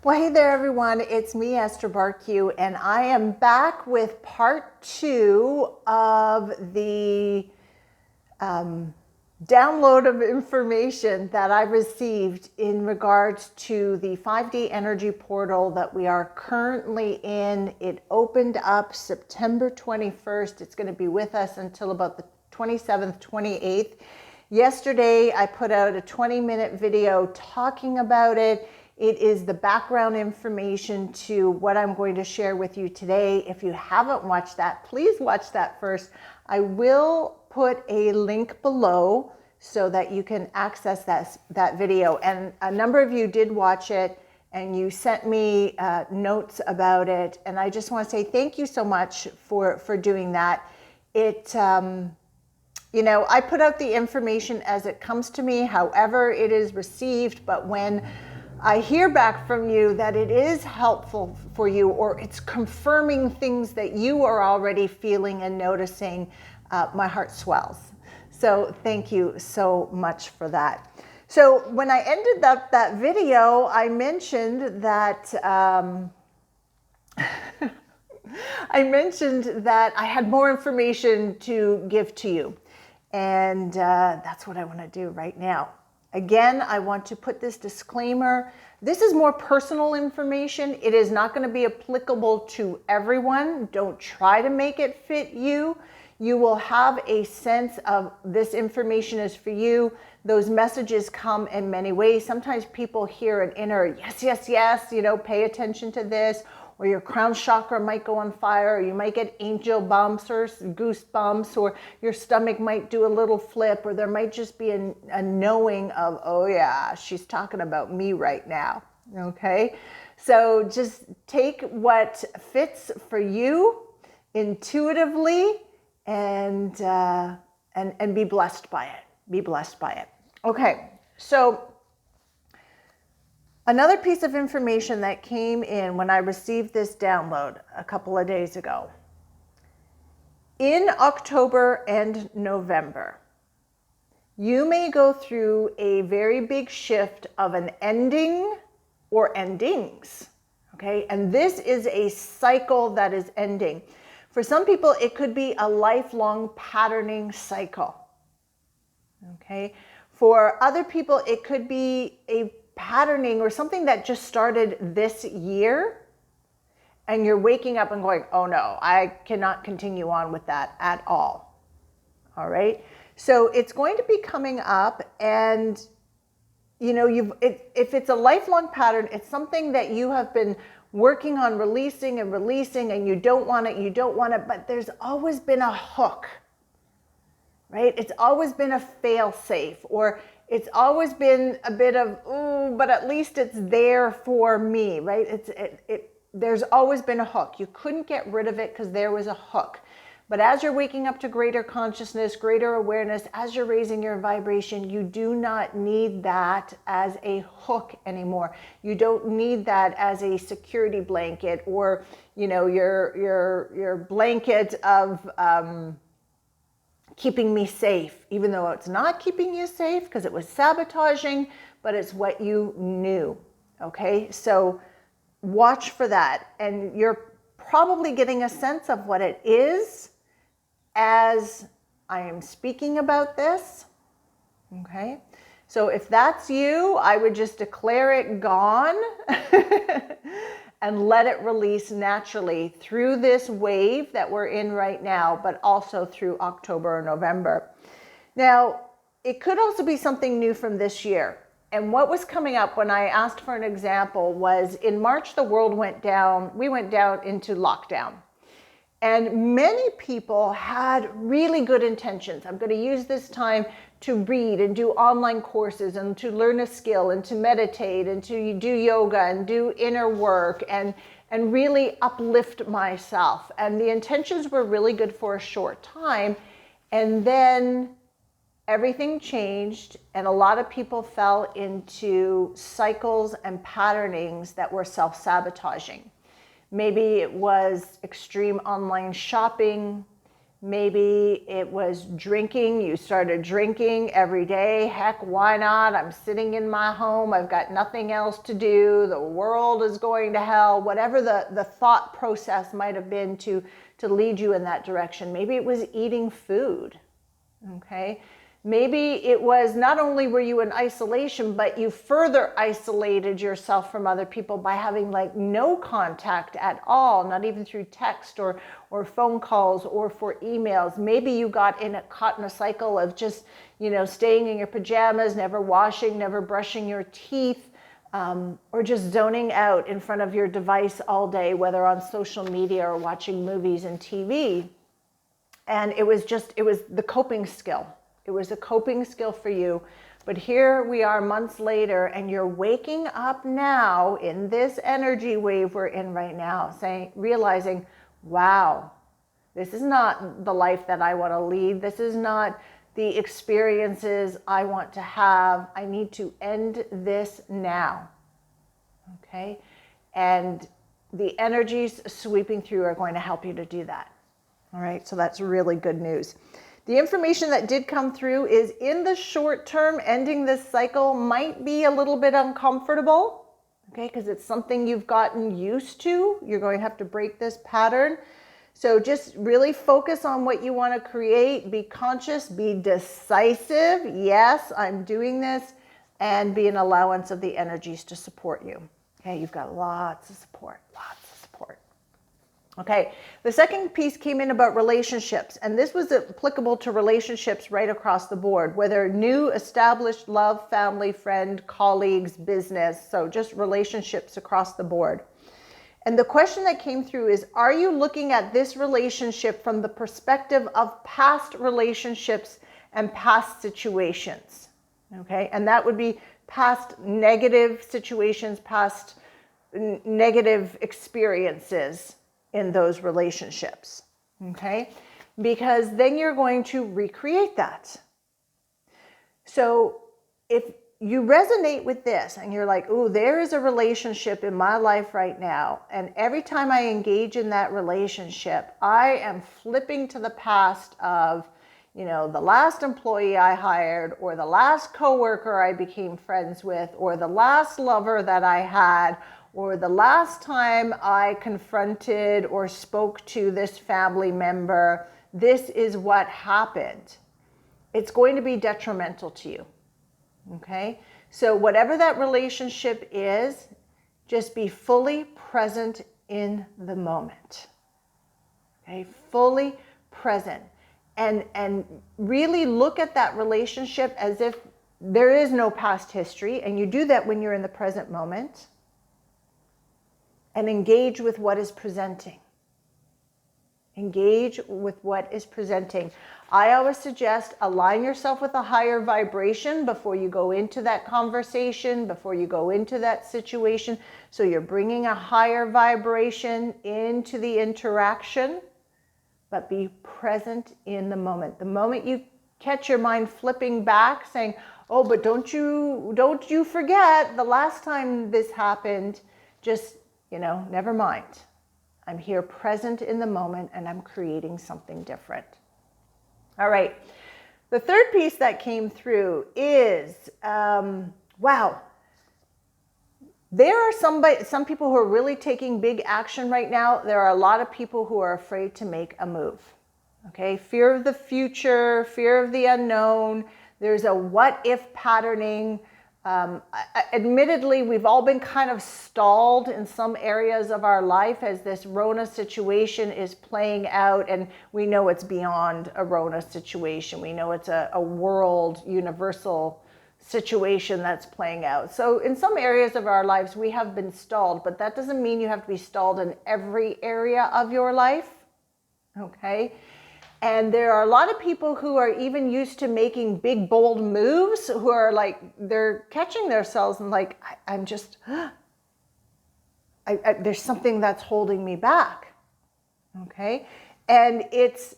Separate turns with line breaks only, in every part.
Well, hey there, everyone. It's me, Esther Bartkiw, and I am back with part 2 of the download of information that I received in regards to the 5D energy portal that we are currently in. It opened up September 21st. It's going to be with us until about the 27th, 28th. Yesterday, I put out a 20-minute video talking about it. It is the background information to what I'm going to share with you today. If you haven't watched that, please watch that first. I will put a link below so that you can access that video. And a number of you did watch it and you sent me notes about it. And I just want to say thank you so much for doing that. It, you know, I put out the information as it comes to me, however it is received, but when I hear back from you that it is helpful for you, or it's confirming things that you are already feeling and noticing, my heart swells. So thank you so much for that. So when I ended up that video, I mentioned that I had more information to give to you, and that's what I want to do right now. Again, I want to put this disclaimer. This is more personal information. It is not going to be applicable to everyone. Don't try to make it fit you. You will have a sense of this information is for you. Those messages come in many ways. Sometimes people hear an inner yes, yes, yes, you know, pay attention to this, or your crown chakra might go on fire, or you might get angel bumps or goosebumps, or your stomach might do a little flip, or there might just be a knowing of, oh yeah, she's talking about me right now, okay? So just take what fits for you intuitively and be blessed by it. Be blessed by it. Okay, so another piece of information that came in when I received this download a couple of days ago. In October and November, you may go through a very big shift of an ending or endings, okay? And this is a cycle that is ending. For some people, it could be a lifelong patterning cycle, okay? For other people, it could be a patterning or something that just started this year, and you're waking up and going, oh no, I cannot continue on with that at all. All right. So it's going to be coming up, and you know, if it's a lifelong pattern, it's something that you have been working on releasing, and you don't want it, but there's always been a hook, right? It's always been a fail safe, or it's always been a bit of, ooh, but at least it's there for me, right? There's always been a hook. You couldn't get rid of it because there was a hook. But as you're waking up to greater consciousness, greater awareness, as you're raising your vibration, you do not need that as a hook anymore. You don't need that as a security blanket, or, you know, your blanket of, keeping me safe, even though it's not keeping you safe because it was sabotaging, but it's what you knew, okay? So watch for that. And you're probably getting a sense of what it is as I am speaking about this, okay? So if that's you, I would just declare it gone and let it release naturally through this wave that we're in right now, but also through October or November. Now, it could also be something new from this year. And what was coming up when I asked for an example was in March, the world went down, we went down into lockdown. And many people had really good intentions. I'm going to use this time to read and do online courses and to learn a skill and to meditate and to do yoga and do inner work and really uplift myself. And the intentions were really good for a short time. And then everything changed, and a lot of people fell into cycles and patternings that were self-sabotaging. Maybe it was extreme online shopping. Maybe it was drinking. You started drinking every day. Heck, why not? I'm sitting in my home. I've got nothing else to do. The world is going to hell. Whatever the thought process might have been to lead you in that direction. Maybe it was eating food. Okay. Maybe it was not only were you in isolation, but you further isolated yourself from other people by having like no contact at all, not even through text or phone calls or for emails. Maybe you got caught in a cycle of just, staying in your pajamas, never washing, never brushing your teeth, or just zoning out in front of your device all day, whether on social media or watching movies and TV. And it was the coping skill. It was a coping skill for you. But here we are months later, and you're waking up now in this energy wave we're in right now, realizing, wow, this is not the life that I want to lead. This is not the experiences I want to have. I need to end this now. Okay? And the energies sweeping through are going to help you to do that. All right, so that's really good news. The information that did come through is in the short term, ending this cycle might be a little bit uncomfortable, okay, because it's something you've gotten used to. You're going to have to break this pattern. So just really focus on what you want to create. Be conscious, be decisive. Yes, I'm doing this, and be an allowance of the energies to support you. Okay, you've got lots of support, lots of support. Okay, the second piece came in about relationships, and this was applicable to relationships right across the board, whether new, established, love, family, friend, colleagues, business, so just relationships across the board. And the question that came through is, are you looking at this relationship from the perspective of past relationships and past situations? Okay, and that would be past negative situations, past negative experiences in those relationships, okay? Because then you're going to recreate that. So if you resonate with this and you're like, ooh, there is a relationship in my life right now, and every time I engage in that relationship, I am flipping to the past of, the last employee I hired, or the last coworker I became friends with, or the last lover that I had, or the last time I confronted or spoke to this family member, this is what happened. It's going to be detrimental to you, okay? So whatever that relationship is, just be fully present in the moment, okay? Fully present. And really look at that relationship as if there is no past history, and you do that when you're in the present moment. And engage with what is presenting. Engage with what is presenting. I always suggest align yourself with a higher vibration before you go into that conversation, before you go into that situation. So you're bringing a higher vibration into the interaction, but be present in the moment. The moment you catch your mind flipping back saying, oh, but don't you forget the last time this happened, just never mind. I'm here present in the moment, and I'm creating something different. All right. The third piece that came through is, wow. There are some people who are really taking big action right now. There are a lot of people who are afraid to make a move. Okay. Fear of the future, fear of the unknown. There's a what if patterning. Admittedly, we've all been kind of stalled in some areas of our life as this Rona situation is playing out, and we know it's beyond a Rona situation. We know it's a world universal situation that's playing out. So in some areas of our lives, we have been stalled, but that doesn't mean you have to be stalled in every area of your life. Okay. And there are a lot of people who are even used to making big, bold moves, who are like, they're catching themselves and like, there's something that's holding me back. Okay. And it's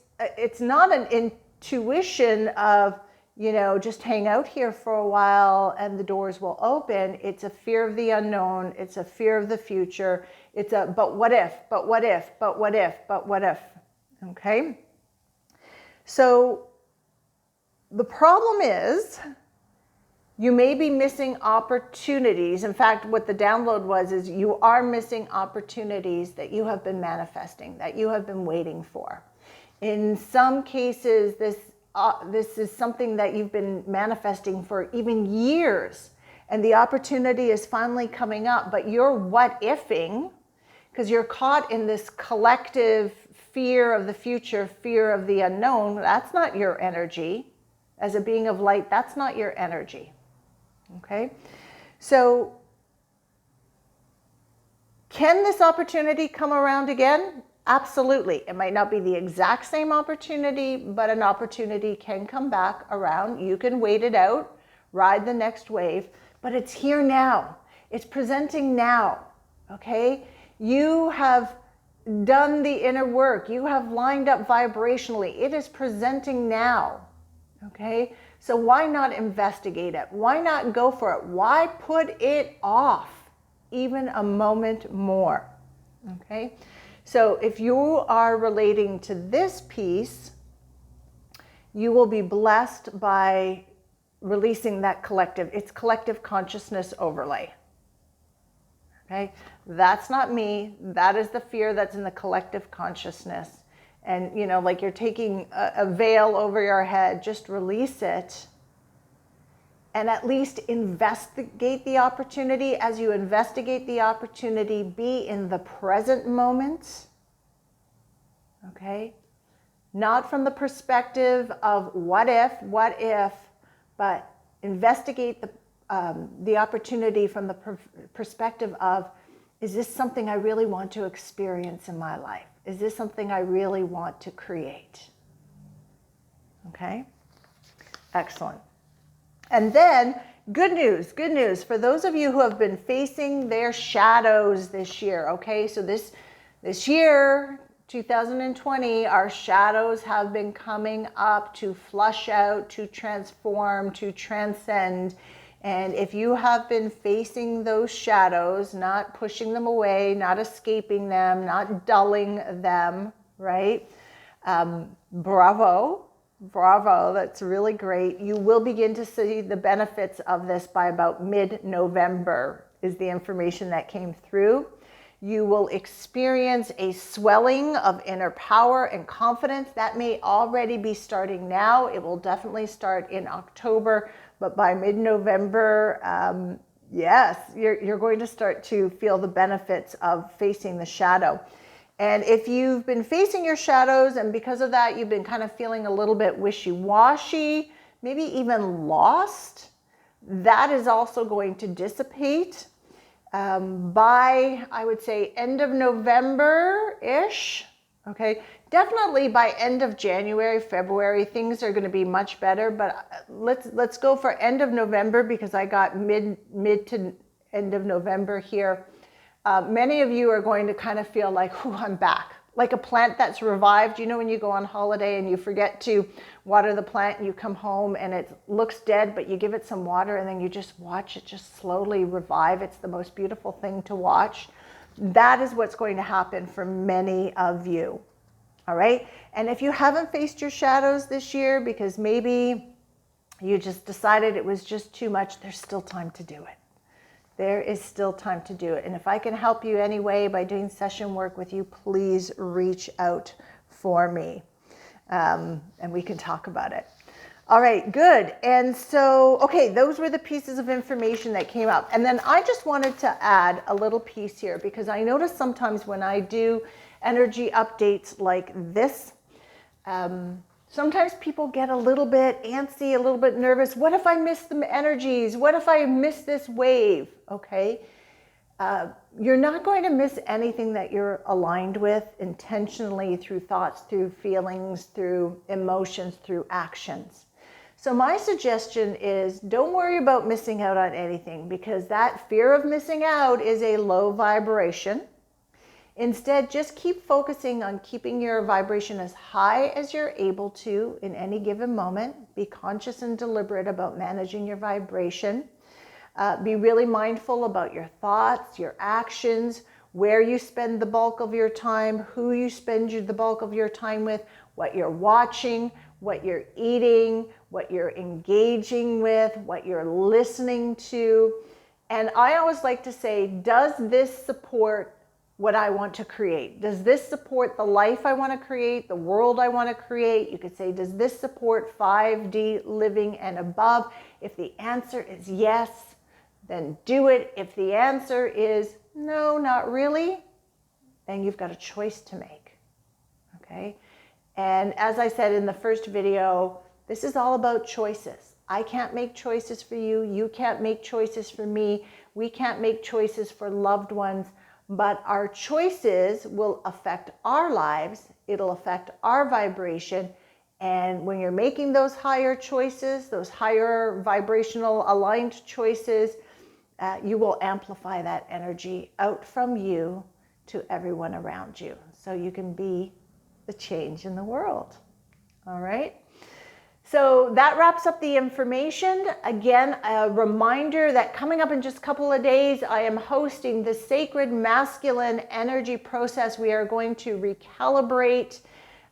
not an intuition of, just hang out here for a while and the doors will open. It's a fear of the unknown. It's a fear of the future. It's but what if, but what if, but what if, but what if. Okay. So the problem is you may be missing opportunities. In fact, what the download was is you are missing opportunities that you have been manifesting, that you have been waiting for. In some cases, this is something that you've been manifesting for even years, and the opportunity is finally coming up, but you're what-ifing because you're caught in this collective fear of the future, fear of the unknown. That's not your energy. As a being of light, that's not your energy. Okay? So, can this opportunity come around again? Absolutely. It might not be the exact same opportunity, but an opportunity can come back around. You can wait it out, ride the next wave, but it's here now. It's presenting now. Okay? You have done the inner work. You have lined up vibrationally. It is presenting now. Okay? So why not investigate it? Why not go for it? Why put it off even a moment more? Okay? So if you are relating to this piece, you will be blessed by releasing that collective. It's collective consciousness overlay. Okay? That's not me. That is the fear that's in the collective consciousness. And, you know, like you're taking a veil over your head, just release it. And at least investigate the opportunity. As you investigate the opportunity, be in the present moment. Okay? Not from the perspective of what if, but investigate the opportunity from the perspective of, is this something I really want to experience in my life? Is this something I really want to create? Okay? Excellent. And then, good news. For those of you who have been facing their shadows this year, okay? So this year, 2020, our shadows have been coming up to flush out, to transform, to transcend. And if you have been facing those shadows, not pushing them away, not escaping them, not dulling them, right? Bravo, that's really great. You will begin to see the benefits of this by about mid-November is the information that came through. You will experience a swelling of inner power and confidence. That may already be starting now. It will definitely start in October. But by mid-November, yes, you're going to start to feel the benefits of facing the shadow. And if you've been facing your shadows and because of that, you've been kind of feeling a little bit wishy-washy, maybe even lost, that is also going to dissipate by, I would say, end of November-ish. Okay, definitely by end of January, February, things are going to be much better. But let's go for end of November because I got mid to end of November here. Many of you are going to kind of feel like, I'm back. Like a plant that's revived. You know when you go on holiday and you forget to water the plant and you come home and it looks dead, but you give it some water and then you just watch it just slowly revive. It's the most beautiful thing to watch. That is what's going to happen for many of you. All right? And if you haven't faced your shadows this year because maybe you just decided it was just too much, there's still time to do it. There is still time to do it. And if I can help you anyway by doing session work with you, please reach out for me. And we can talk about it. All right, good. And so, okay, those were the pieces of information that came up. And then I just wanted to add a little piece here because I notice sometimes when I do energy updates like this, sometimes people get a little bit antsy, a little bit nervous. What if I miss the energies? What if I miss this wave? Okay. You're not going to miss anything that you're aligned with intentionally through thoughts, through feelings, through emotions, through actions. So my suggestion is don't worry about missing out on anything because that fear of missing out is a low vibration. Instead, just keep focusing on keeping your vibration as high as you're able to in any given moment. Be conscious and deliberate about managing your vibration. Be really mindful about your thoughts, your actions, where you spend the bulk of your time, who you spend the bulk of your time with, what you're watching, what you're eating, what you're engaging with, what you're listening to. And I always like to say, does this support what I want to create? Does this support the life I want to create, the world I want to create? You could say, does this support 5D living and above? If the answer is yes, then do it. If the answer is no, not really, then you've got a choice to make. Okay? And as I said in the first video, this is all about choices. I can't make choices for you. You can't make choices for me. We can't make choices for loved ones. But our choices will affect our lives. It'll affect our vibration. And when you're making those higher choices, those higher vibrational aligned choices, you will amplify that energy out from you to everyone around you. So you can be the change in the world. All right. So that wraps up the information. Again, a reminder that coming up in just a couple of days, I am hosting the Sacred Masculine Energy Process. We are going to recalibrate,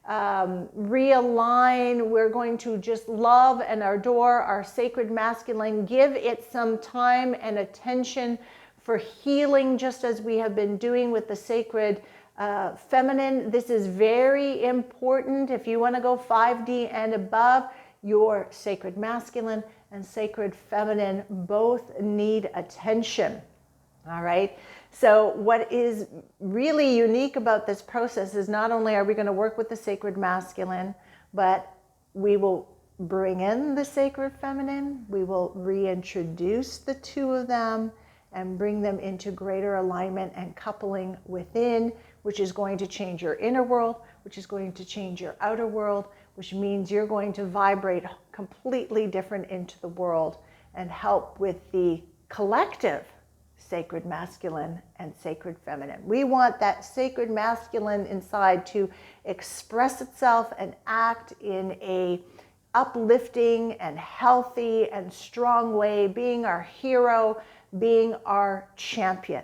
realign. We're going to just love and adore our sacred masculine, give it some time and attention for healing, just as we have been doing with the sacred feminine. This is very important. If you want to go 5D and above, your sacred masculine and sacred feminine both need attention. All right. So what is really unique about this process is not only are we going to work with the sacred masculine, but we will bring in the sacred feminine. We will reintroduce the two of them and bring them into greater alignment and coupling within, which is going to change your inner world, which is going to change your outer world, which means you're going to vibrate completely different into the world and help with the collective sacred masculine and sacred feminine. We want that sacred masculine inside to express itself and act in a uplifting and healthy and strong way, being our hero, being our champion.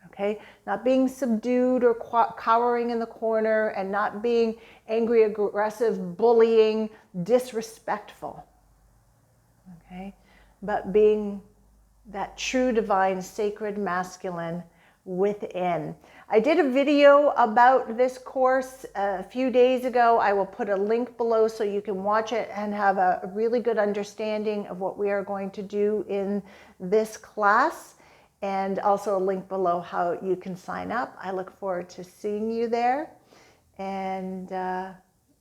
Okay? Not being subdued or cowering in the corner, and not being angry, aggressive, bullying, disrespectful. Okay? But being that true divine sacred masculine within. I did a video about this course a few days ago. I will put a link below so you can watch it and have a really good understanding of what we are going to do in this class. And also a link below how you can sign up. I look forward to seeing you there. And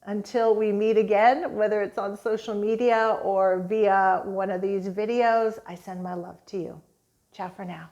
until we meet again, whether it's on social media or via one of these videos, I send my love to you. Ciao for now.